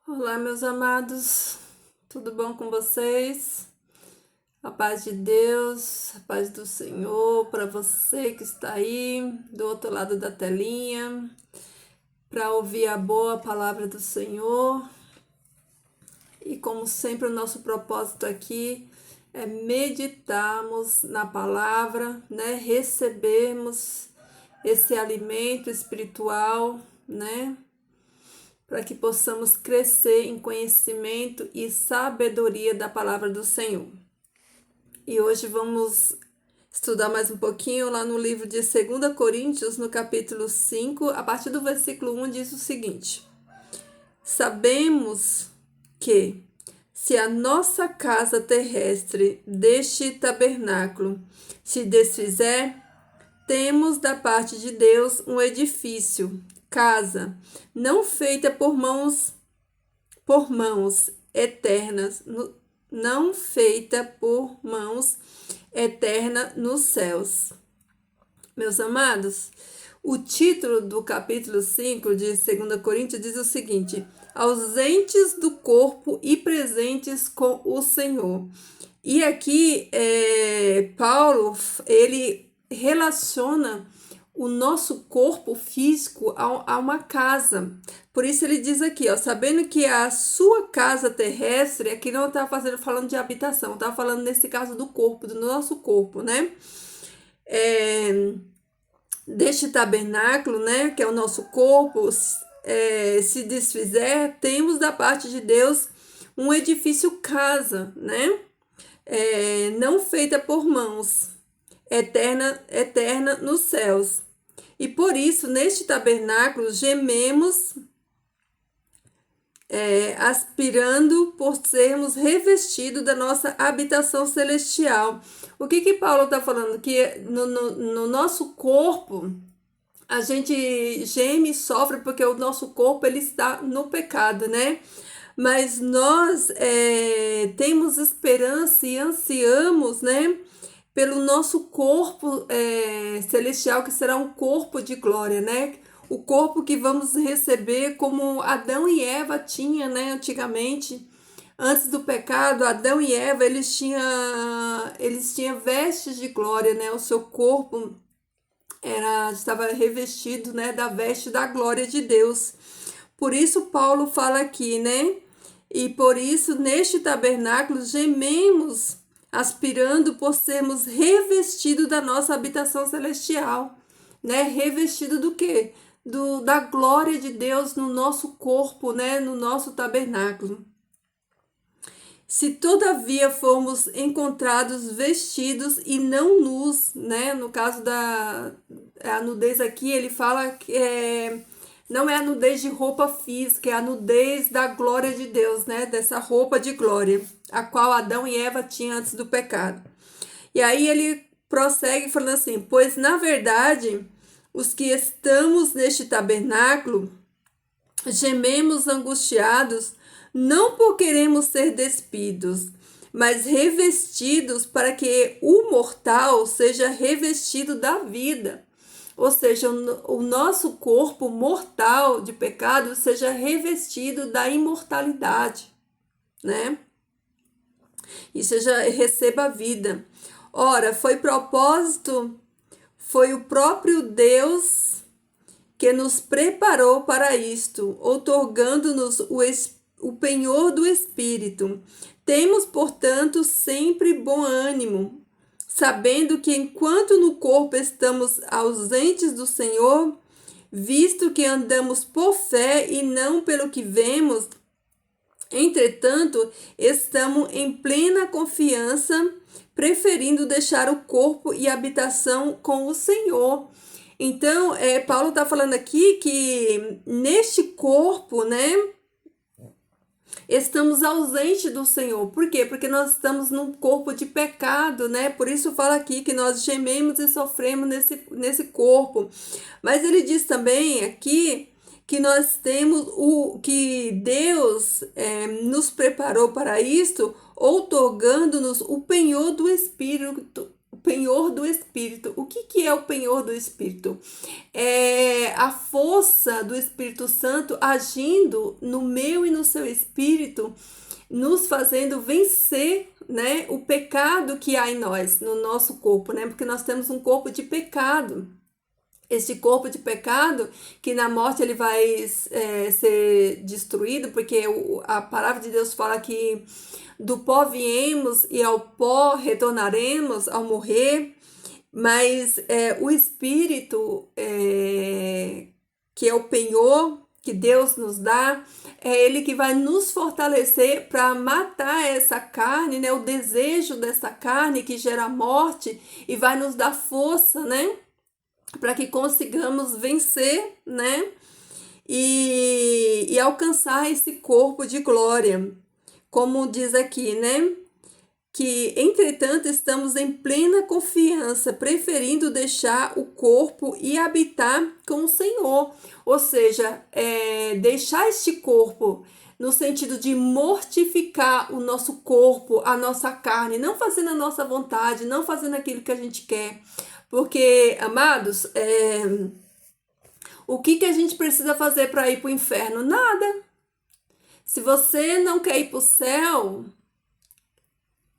Olá, meus amados, tudo bom com vocês? A paz de Deus, a paz do Senhor para você que está aí do outro lado da telinha, para ouvir a boa palavra do Senhor. E como sempre, o nosso propósito aqui é meditarmos na palavra, né? Recebermos esse alimento espiritual, né? Para que possamos crescer em conhecimento e sabedoria da palavra do Senhor. E hoje vamos estudar mais um pouquinho lá no livro de 2 Coríntios, no capítulo 5, a partir do versículo 1, diz o seguinte: Sabemos que, se a nossa casa terrestre deste tabernáculo se desfizer, temos da parte de Deus um edifício, casa, não feita por mãos eternas, não feita por mãos eterna nos céus. Meus amados, o título do capítulo 5 de 2 Coríntios diz o seguinte: ausentes do corpo e presentes com o Senhor. E aqui Paulo, ele relaciona o nosso corpo físico a uma casa. Por isso ele diz aqui, ó, sabendo que a sua casa terrestre, aqui não está falando de habitação, está falando nesse caso do corpo, do nosso corpo, né? Deste tabernáculo, né, que é o nosso corpo, se desfizer, temos da parte de Deus um edifício casa, né? Não feita por mãos, eterna nos céus. E por isso, neste tabernáculo, gememos, aspirando por sermos revestidos da nossa habitação celestial. O que Paulo está falando? Que no nosso corpo, a gente geme e sofre porque o nosso corpo ele está no pecado, né? Mas nós temos esperança e ansiamos, né? Pelo nosso corpo celestial, que será um corpo de glória, né? O corpo que vamos receber como Adão e Eva tinham, né? Antigamente, antes do pecado, Adão e Eva, eles tinham vestes de glória, né? O seu corpo estava revestido, né? Da veste da glória de Deus. Por isso Paulo fala aqui, né? E por isso, neste tabernáculo, gememos, aspirando por sermos revestidos da nossa habitação celestial, né? Revestido do quê? Da glória de Deus no nosso corpo, né? No nosso tabernáculo. Se todavia formos encontrados vestidos e não nus, né? No caso a nudez aqui, ele fala que não é a nudez de roupa física, é a nudez da glória de Deus, né? Dessa roupa de glória, a qual Adão e Eva tinham antes do pecado. E aí ele prossegue falando assim: pois na verdade, os que estamos neste tabernáculo gememos angustiados, não por queremos ser despidos, mas revestidos para que o mortal seja revestido da vida. Ou seja, o nosso corpo mortal de pecado seja revestido da imortalidade, né? E receba a vida. Ora, foi o próprio Deus que nos preparou para isto, outorgando-nos o penhor do Espírito. Temos, portanto, sempre bom ânimo, sabendo que enquanto no corpo estamos ausentes do Senhor, visto que andamos por fé e não pelo que vemos, entretanto, estamos em plena confiança, preferindo deixar o corpo e a habitação com o Senhor. Então, Paulo está falando aqui que neste corpo, né, estamos ausentes do Senhor. Por quê? Porque nós estamos num corpo de pecado, né? Por isso fala aqui que nós gememos e sofremos nesse corpo. Mas ele diz também aqui que nós temos que Deus nos preparou para isto, outorgando-nos o penhor do Espírito. penhor do Espírito. O que é o penhor do Espírito? É a força do Espírito Santo agindo no meu e no seu espírito, nos fazendo vencer, né, o pecado que há em nós, no nosso corpo, né? Porque nós temos um corpo de pecado. Este corpo de pecado, que na morte ele vai ser destruído, porque a palavra de Deus fala que do pó viemos e ao pó retornaremos ao morrer, mas o Espírito, que é o penhor que Deus nos dá, é Ele que vai nos fortalecer para matar essa carne, né? O desejo dessa carne que gera morte, e vai nos dar força, né? Para que consigamos vencer, né? E alcançar esse corpo de glória. Como diz aqui, né? Que, entretanto, estamos em plena confiança, preferindo deixar o corpo e habitar com o Senhor. Ou seja, deixar este corpo no sentido de mortificar o nosso corpo, a nossa carne, não fazendo a nossa vontade, não fazendo aquilo que a gente quer. Porque, amados, o que a gente precisa fazer para ir para o inferno? Nada. Se você não quer ir para o céu,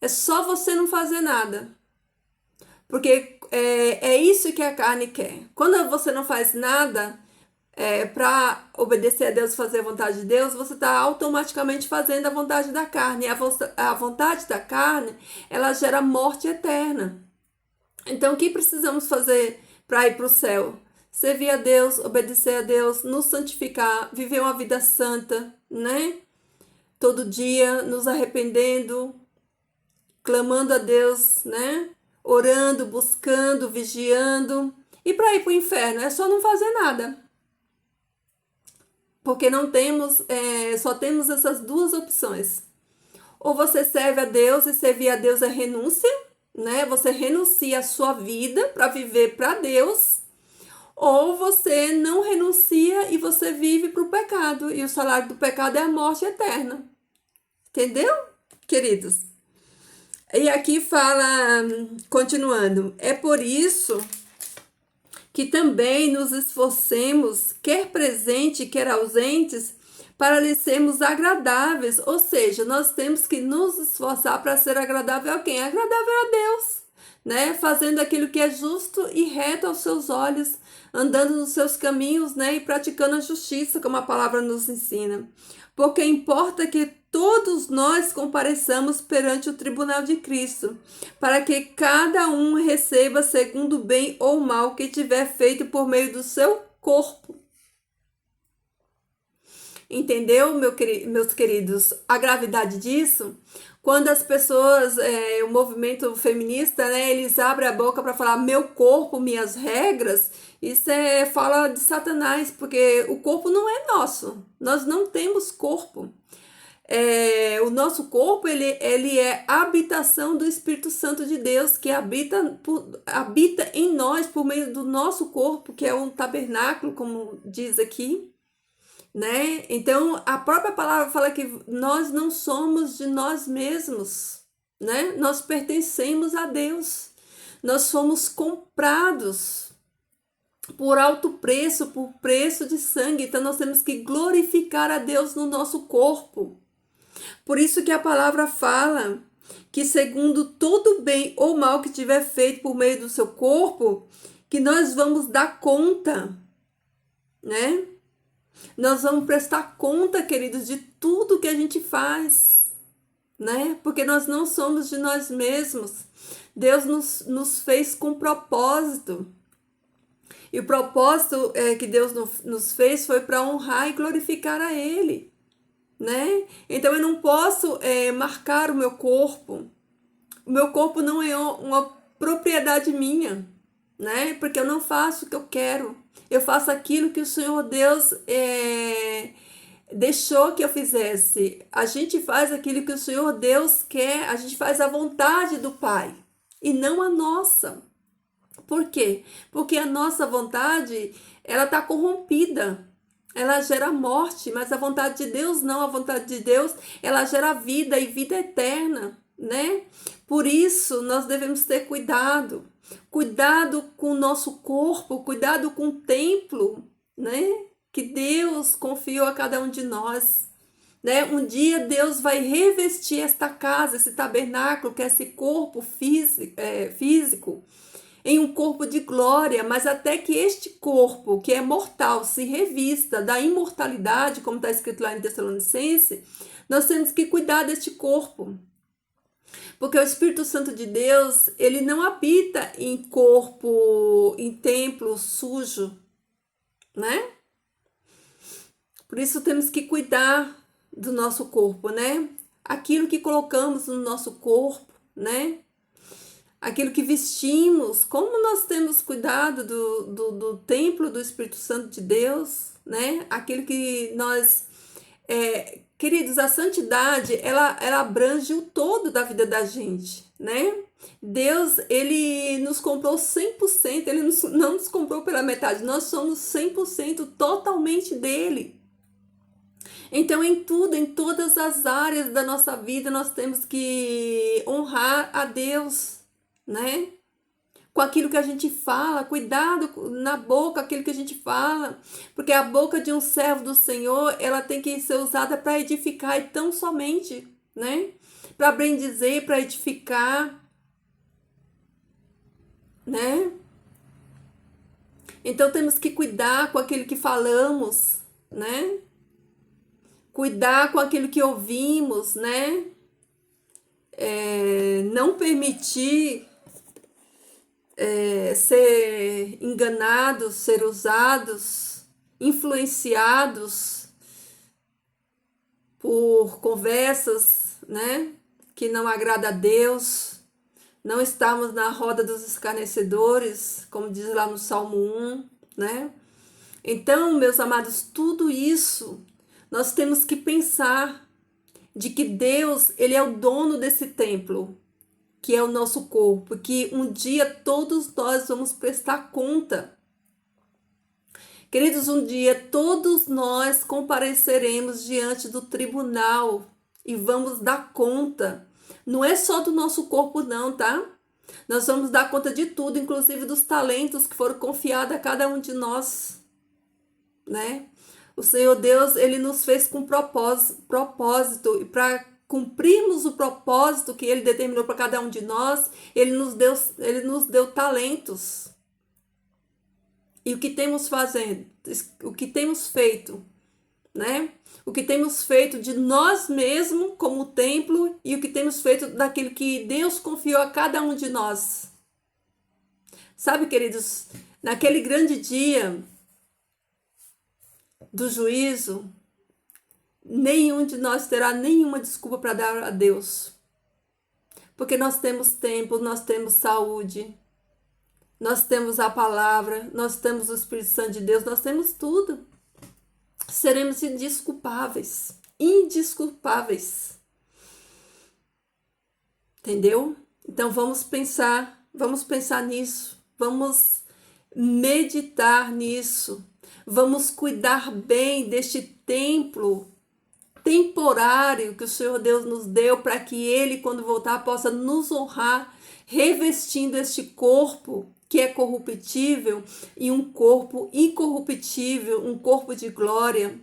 é só você não fazer nada. Porque é isso que a carne quer. Quando você não faz nada para obedecer a Deus, fazer a vontade de Deus, você está automaticamente fazendo a vontade da carne. A vontade da carne, ela gera morte eterna. Então, o que precisamos fazer para ir para o céu? Servir a Deus, obedecer a Deus, nos santificar, viver uma vida santa, né? Todo dia nos arrependendo, clamando a Deus, né? Orando, buscando, vigiando. E para ir para o inferno é só não fazer nada. Porque não temos, só temos essas duas opções. Ou você serve a Deus, e servir a Deus é renúncia, né? Você renuncia a sua vida para viver para Deus, ou você não renuncia e você vive para o pecado, e o salário do pecado é a morte eterna. Entendeu, queridos? E aqui fala, continuando, é por isso que também nos esforcemos, quer presente, quer ausentes, para lhe sermos agradáveis. Ou seja, nós temos que nos esforçar para ser agradável a quem? Agradável a Deus, né? Fazendo aquilo que é justo e reto aos seus olhos, andando nos seus caminhos, né? E praticando a justiça, como a palavra nos ensina. Porque importa que todos nós compareçamos perante o tribunal de Cristo, para que cada um receba segundo o bem ou mal que tiver feito por meio do seu corpo. Entendeu, meus queridos, a gravidade disso? Quando as pessoas, o movimento feminista, né, eles abrem a boca para falar meu corpo, minhas regras, isso fala de Satanás, porque o corpo não é nosso, nós não temos corpo. O nosso corpo, ele é a habitação do Espírito Santo de Deus, que habita em nós por meio do nosso corpo, que é um tabernáculo, como diz aqui, né? Então, a própria palavra fala que nós não somos de nós mesmos, né? Nós pertencemos a Deus. Nós fomos comprados por alto preço, por preço de sangue. Então, nós temos que glorificar a Deus no nosso corpo. Por isso que a palavra fala que segundo todo bem ou mal que tiver feito por meio do seu corpo, que nós vamos dar conta, né? Nós vamos prestar conta, queridos, de tudo que a gente faz, né? Porque nós não somos de nós mesmos. Deus nos fez com propósito. E o propósito que Deus nos fez foi para honrar e glorificar a Ele, né? Então eu não posso marcar o meu corpo. O meu corpo não é uma propriedade minha, né? Porque eu não faço o que eu quero. Eu faço aquilo que o Senhor Deus deixou que eu fizesse. A gente faz aquilo que o Senhor Deus quer. A gente faz a vontade do Pai e não a nossa. Por quê? Porque a nossa vontade, ela está corrompida. Ela gera morte, mas a vontade de Deus não. A vontade de Deus, ela gera vida e vida eterna, né? Por isso, nós devemos ter cuidado. Cuidado com o nosso corpo, cuidado com o templo, né? Que Deus confiou a cada um de nós, né? Um dia Deus vai revestir esta casa, esse tabernáculo, que é esse corpo físico, em um corpo de glória, mas até que este corpo, que é mortal, se revista da imortalidade, como está escrito lá em Tessalonicenses, nós temos que cuidar deste corpo. Porque o Espírito Santo de Deus, ele não habita em corpo, em templo sujo, né? Por isso temos que cuidar do nosso corpo, né? Aquilo que colocamos no nosso corpo, né? Aquilo que vestimos, como nós temos cuidado do templo do Espírito Santo de Deus, né? Aquilo que nós... queridos, a santidade, ela abrange o todo da vida da gente, né? Deus, ele nos comprou 100%, ele não nos comprou pela metade, nós somos 100% totalmente dele. Então, em tudo, em todas as áreas da nossa vida, nós temos que honrar a Deus, né? Com aquilo que a gente fala, cuidado na boca, aquilo que a gente fala, porque a boca de um servo do Senhor, ela tem que ser usada para edificar e tão somente, né? Para bendizer, para edificar, né? Então temos que cuidar com aquilo que falamos, né? Cuidar com aquilo que ouvimos, né? Não permitir ser enganados, ser usados, influenciados por conversas, né, que não agrada a Deus, não estamos na roda dos escarnecedores, como diz lá no Salmo 1, né? Então, meus amados, tudo isso nós temos que pensar de que Deus, ele é o dono desse templo, que é o nosso corpo, que um dia todos nós vamos prestar conta. Queridos, um dia todos nós compareceremos diante do tribunal e vamos dar conta. Não é só do nosso corpo não, tá? Nós vamos dar conta de tudo, inclusive dos talentos que foram confiados a cada um de nós, né? O Senhor Deus, ele nos fez com propósito e para cumprirmos o propósito que ele determinou para cada um de nós, ele nos deu talentos. E o que temos fazendo, o que temos feito, né? O que temos feito de nós mesmos como templo e o que temos feito daquilo que Deus confiou a cada um de nós. Sabe, queridos, naquele grande dia do juízo, nenhum de nós terá nenhuma desculpa para dar a Deus. Porque nós temos tempo, nós temos saúde, nós temos a palavra, nós temos o Espírito Santo de Deus, nós temos tudo. Seremos indesculpáveis, indesculpáveis. Entendeu? Então vamos pensar nisso, vamos meditar nisso, vamos cuidar bem deste templo temporário que o Senhor Deus nos deu para que Ele, quando voltar, possa nos honrar, revestindo este corpo que é corruptível e um corpo incorruptível, um corpo de glória,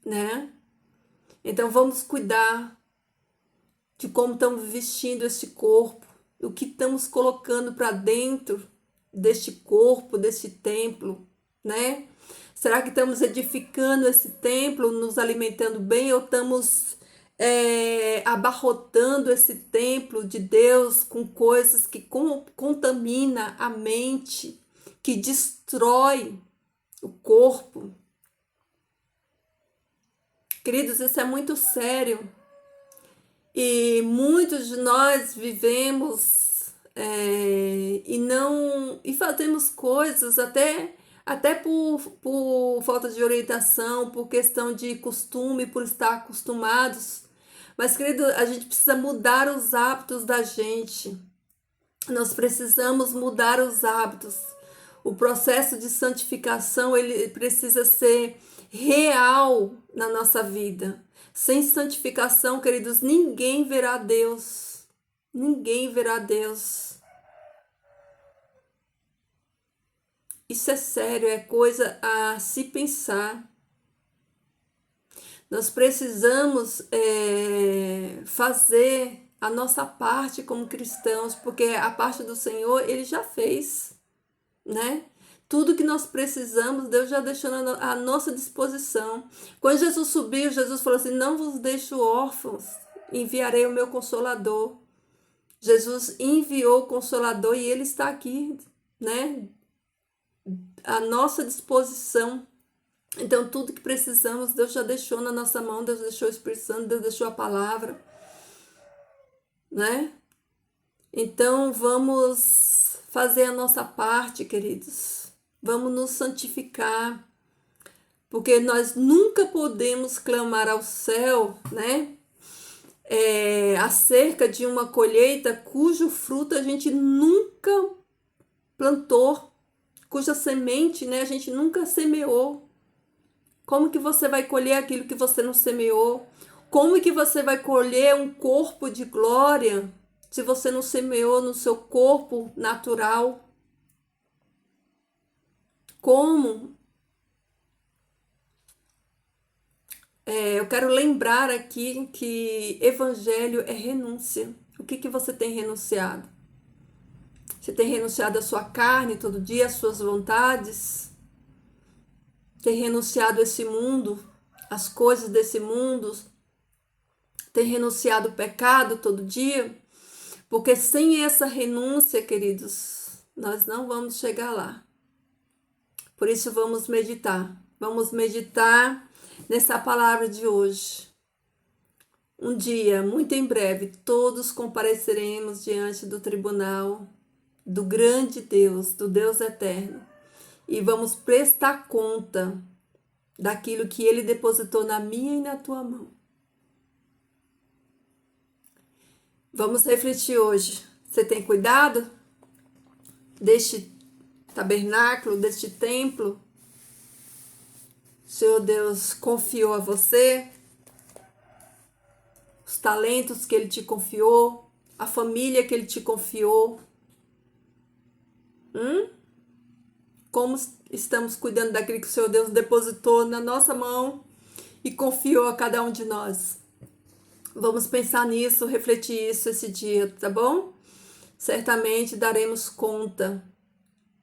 né? Então vamos cuidar de como estamos vestindo este corpo, o que estamos colocando para dentro deste corpo, deste templo, né? Será que estamos edificando esse templo, nos alimentando bem, ou estamos abarrotando esse templo de Deus com coisas que contamina a mente, que destrói o corpo? Queridos, isso é muito sério. E muitos de nós vivemos e fazemos coisas até por falta de orientação, por questão de costume, por estar acostumados. Mas, querido, a gente precisa mudar os hábitos da gente. Nós precisamos mudar os hábitos. O processo de santificação, ele precisa ser real na nossa vida. Sem santificação, queridos, ninguém verá Deus. Ninguém verá Deus. Isso é sério, é coisa a se pensar. Nós precisamos fazer a nossa parte como cristãos, porque a parte do Senhor Ele já fez, né? Tudo que nós precisamos, Deus já deixou à nossa disposição. Quando Jesus subiu, Jesus falou assim: não vos deixo órfãos, enviarei o meu Consolador. Jesus enviou o Consolador e Ele está aqui, né? À nossa disposição. Então, tudo que precisamos, Deus já deixou na nossa mão, Deus deixou o Espírito Santo, Deus deixou a palavra, né? Então, vamos fazer a nossa parte, queridos. Vamos nos santificar, porque nós nunca podemos clamar ao céu, né? Acerca de uma colheita cujo fruto a gente nunca plantou, cuja semente, né, a gente nunca semeou. Como que você vai colher aquilo que você não semeou? Como que você vai colher um corpo de glória se você não semeou no seu corpo natural? Como? Eu quero lembrar aqui que evangelho é renúncia. O que você tem renunciado? Você tem renunciado à sua carne todo dia, às suas vontades? Tem renunciado a esse mundo, às coisas desse mundo? Tem renunciado ao pecado todo dia? Porque sem essa renúncia, queridos, nós não vamos chegar lá. Por isso vamos meditar. Vamos meditar nessa palavra de hoje. Um dia, muito em breve, todos compareceremos diante do tribunal do grande Deus, do Deus eterno, e vamos prestar conta daquilo que Ele depositou na minha e na tua mão. Vamos refletir hoje. Você tem cuidado deste tabernáculo, deste templo? O Senhor Deus confiou a você? Os talentos que Ele te confiou? A família que Ele te confiou? Como estamos cuidando daquilo que o Senhor Deus depositou na nossa mão e confiou a cada um de nós? Vamos pensar nisso, refletir isso esse dia, tá bom? Certamente daremos conta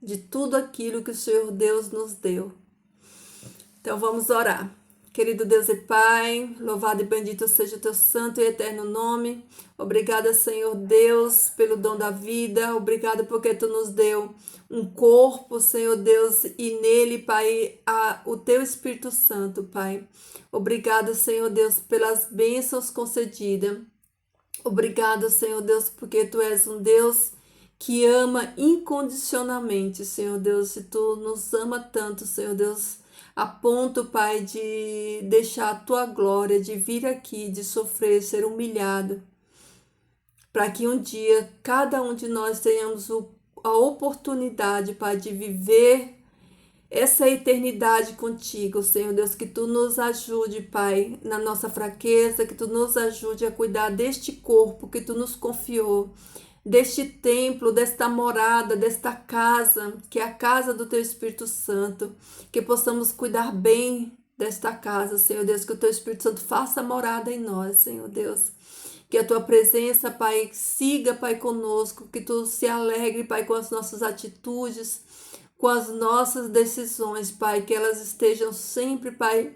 de tudo aquilo que o Senhor Deus nos deu. Então vamos orar. Querido Deus e Pai, louvado e bendito seja o teu santo e eterno nome. Obrigada, Senhor Deus, pelo dom da vida. Obrigada porque tu nos deu um corpo, Senhor Deus, e nele, Pai, o teu Espírito Santo, Pai. Obrigada, Senhor Deus, pelas bênçãos concedidas. Obrigada, Senhor Deus, porque tu és um Deus que ama incondicionalmente, Senhor Deus. E tu nos ama tanto, Senhor Deus, a ponto, Pai, de deixar a tua glória, de vir aqui, de sofrer, ser humilhado, para que um dia cada um de nós tenhamos a oportunidade, Pai, de viver essa eternidade contigo, Senhor Deus, que tu nos ajude, Pai, na nossa fraqueza, que tu nos ajude a cuidar deste corpo que tu nos confiou, deste templo, desta morada, desta casa, que é a casa do teu Espírito Santo, que possamos cuidar bem desta casa, Senhor Deus, que o teu Espírito Santo faça morada em nós, Senhor Deus. Que a tua presença, Pai, siga, Pai, conosco, que tu se alegre, Pai, com as nossas atitudes, com as nossas decisões, Pai, que elas estejam sempre, Pai,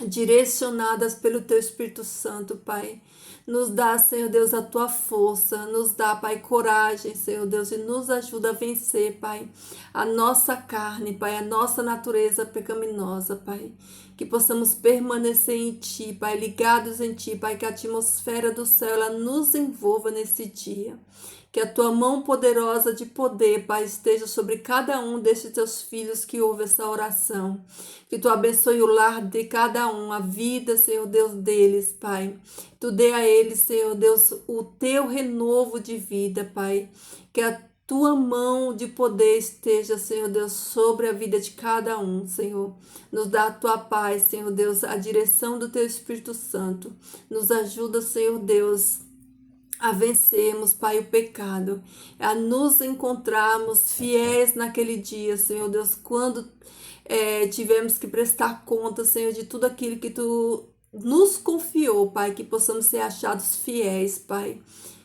direcionadas pelo teu Espírito Santo, Pai. Nos dá, Senhor Deus, a tua força, nos dá, Pai, coragem, Senhor Deus, e nos ajuda a vencer, Pai, a nossa carne, Pai, a nossa natureza pecaminosa, Pai. Que possamos permanecer em Ti, Pai, ligados em Ti, Pai, que a atmosfera do céu, ela nos envolva nesse dia. Que a tua mão poderosa de poder, Pai, esteja sobre cada um desses teus filhos que ouve essa oração. Que tu abençoe o lar de cada um, a vida, Senhor Deus, deles, Pai. Tu dê a eles, Senhor Deus, o teu renovo de vida, Pai. Que a tua mão de poder esteja, Senhor Deus, sobre a vida de cada um, Senhor. Nos dá a tua paz, Senhor Deus, a direção do teu Espírito Santo. Nos ajuda, Senhor Deus, a vencermos, Pai, o pecado, a nos encontrarmos fiéis naquele dia, Senhor Deus, quando tivemos que prestar conta, Senhor, de tudo aquilo que tu nos confiou, Pai, que possamos ser achados fiéis, Pai.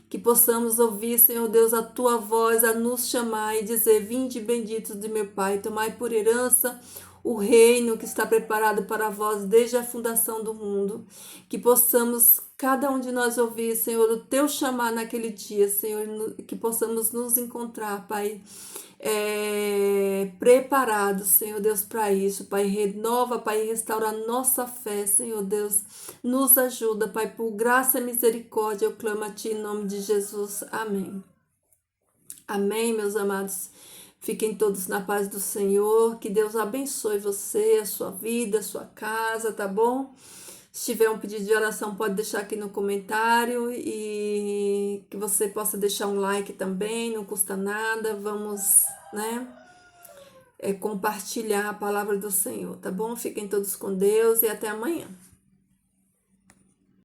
Que possamos ouvir, Senhor Deus, a tua voz a nos chamar e dizer: vinde benditos de meu Pai, tomai por herança o reino que está preparado para vós desde a fundação do mundo. Que possamos, cada um de nós, ouvir, Senhor, o teu chamar naquele dia, Senhor, que possamos nos encontrar, Pai, preparados, Senhor Deus, para isso, Pai. Renova, Pai, restaura a nossa fé, Senhor Deus. Nos ajuda, Pai, por graça e misericórdia, eu clamo a Ti em nome de Jesus. Amém. Amém, meus amados. Fiquem todos na paz do Senhor. Que Deus abençoe você, a sua vida, a sua casa, tá bom? Se tiver um pedido de oração, pode deixar aqui no comentário e que você possa deixar um like também, não custa nada. Vamos, né, compartilhar a palavra do Senhor, tá bom? Fiquem todos com Deus e até amanhã.